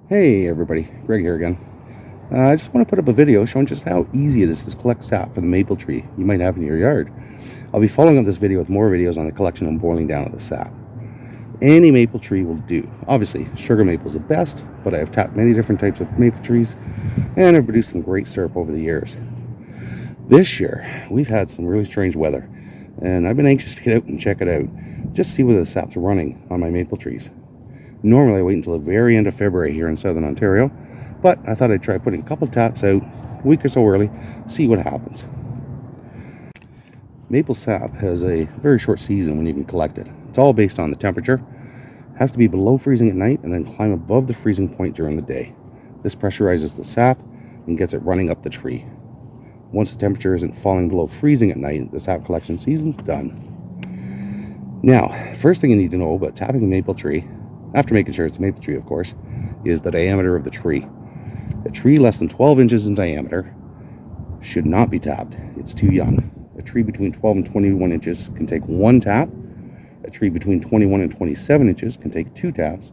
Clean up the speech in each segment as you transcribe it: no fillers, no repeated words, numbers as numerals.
Hey everybody, Greg here again. I just want to put up a video showing just how easy it is to collect sap for the maple tree you might have in your yard. I'll be following up this video with more videos on the collection and boiling down of the sap. Any maple tree will do. Obviously, sugar maple is the best, but I have tapped many different types of maple trees and have produced some great syrup over the years. This year, we've had some really strange weather, and I've been anxious to get out and check it out, just see whether the sap's running on my maple trees. Normally I wait until the very end of February here in southern Ontario, but I thought I'd try putting a couple taps out a week or so early, see what happens. Maple sap has a very short season when you can collect it. It's all based on the temperature. It has to be below freezing at night and then climb above the freezing point during the day. This pressurizes the sap and gets it running up the tree. Once the temperature isn't falling below freezing at night, the sap collection season's done. Now, first thing you need to know about tapping a maple tree, after making sure it's a maple tree of course, is the diameter of the tree. A tree less than 12 inches in diameter should not be tapped. It's too young. A tree between 12 and 21 inches can take one tap. A tree between 21 and 27 inches can take two taps.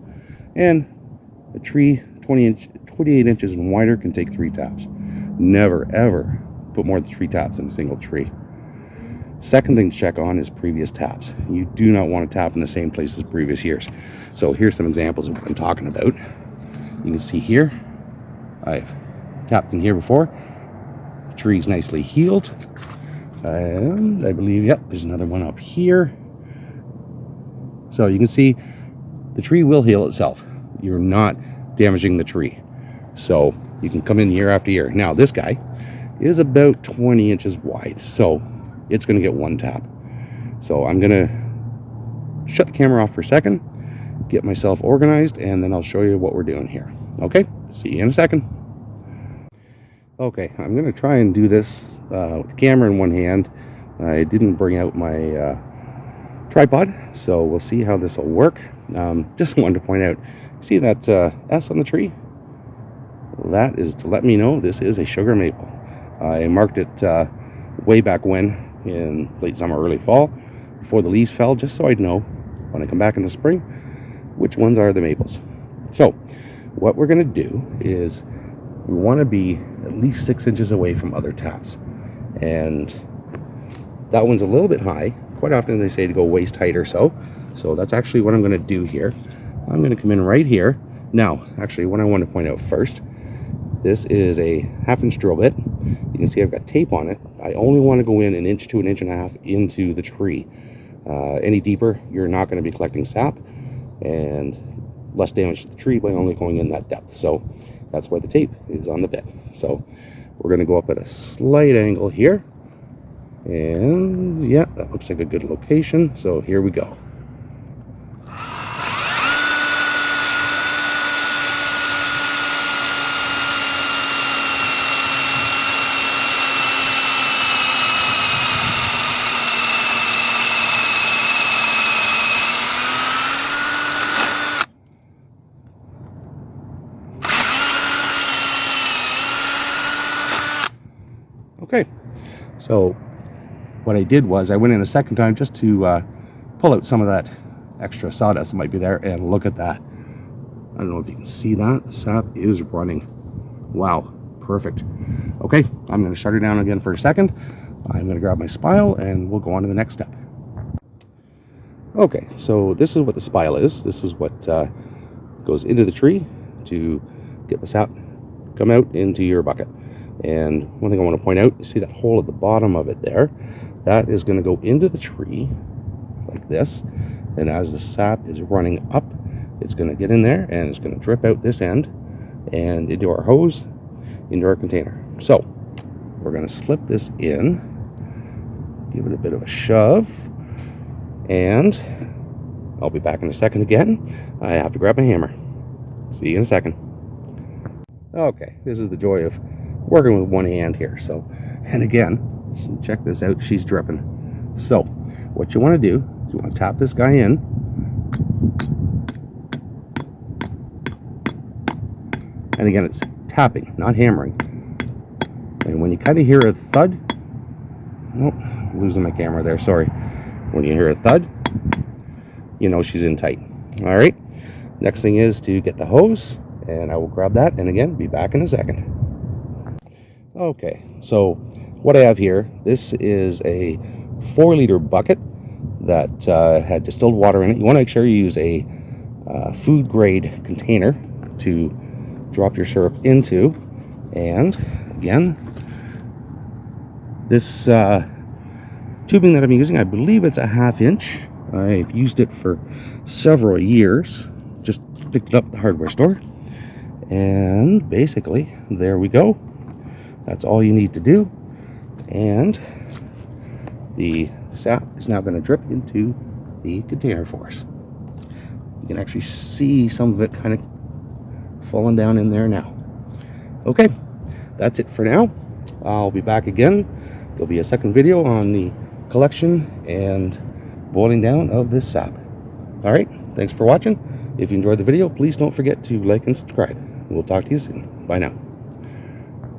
And a tree 28 inches and wider can take three taps. Never ever put more than three taps in a single tree. Second thing to check on is previous taps. You do not want to tap in the same place as previous years. So here's some examples of what I'm talking about. You can see here, I've tapped in here before. The tree's nicely healed. And I believe, yep, there's another one up here. So you can see the tree will heal itself. You're not damaging the tree. So you can come in year after year. Now this guy is about 20 inches wide. So it's going to get one tap. So I'm going to shut the camera off for a second, get myself organized, and then I'll show you what we're doing here. Okay, see you in a second. Okay, I'm going to try and do this with the camera in one hand. I didn't bring out my tripod, so we'll see how this will work. Just wanted to point out, see that S on the tree? That is to let me know this is a sugar maple. I marked it way back when, in late summer, early fall, before the leaves fell, just so I'd know when I come back in the spring which ones are the maples. So what we're going to do is we want to be at least 6 inches away from other taps, and that one's a little bit high. Quite often they say to go waist height or so, so that's actually what I'm going to do here. I'm going to come in right here. Now actually, what I want to point out first, this is a 1/2 inch drill bit. You can see I've got tape on it. I only want to go in an inch to an inch and a half into the tree. Any deeper, you're not going to be collecting sap, and less damage to the tree by only going in that depth. So that's why the tape is on the bit. So we're going to go up at a slight angle here. And yeah, that looks like a good location. So here we go. Okay, so what I did was I went in a second time just to pull out some of that extra sawdust that might be there, and look at that. I don't know if you can see that. The sap is running. Wow, perfect. Okay, I'm going to shut her down again for a second. I'm going to grab my spile and we'll go on to the next step. Okay, so this is what the spile is. This is what goes into the tree to get the sap come out into your bucket. And one thing I want to point out, you see that hole at the bottom of it there? That is going to go into the tree like this. And as the sap is running up, it's going to get in there and it's going to drip out this end and into our hose, into our container. So we're going to slip this in, give it a bit of a shove, and I'll be back in a second again. I have to grab my hammer. See you in a second. Okay, this is the joy of working with one hand here. So, and again, check this out, she's dripping. So what you want to do is you want to tap this guy in, and again it's tapping, not hammering. And when you kind of hear a thud, oh, I'm losing my camera there, sorry. When you hear a thud, you know she's in tight. All right, next thing is to get the hose And I will grab that and again be back in a second. Okay, so what I have here, this is a 4-liter bucket that had distilled water in it. You want to make sure you use a food grade container to drop your syrup into. And again, this tubing that I'm using, I believe it's a 1/2 inch. I've used it for several years. Just picked it up at the hardware store. And basically, there we go. That's all you need to do. And the sap is now going to drip into the container for us. You can actually see some of it kind of falling down in there now. Okay, that's it for now. I'll be back again. There'll be a second video on the collection and boiling down of this sap. All right, thanks for watching. If you enjoyed the video, please don't forget to like and subscribe. We'll talk to you soon. Bye now.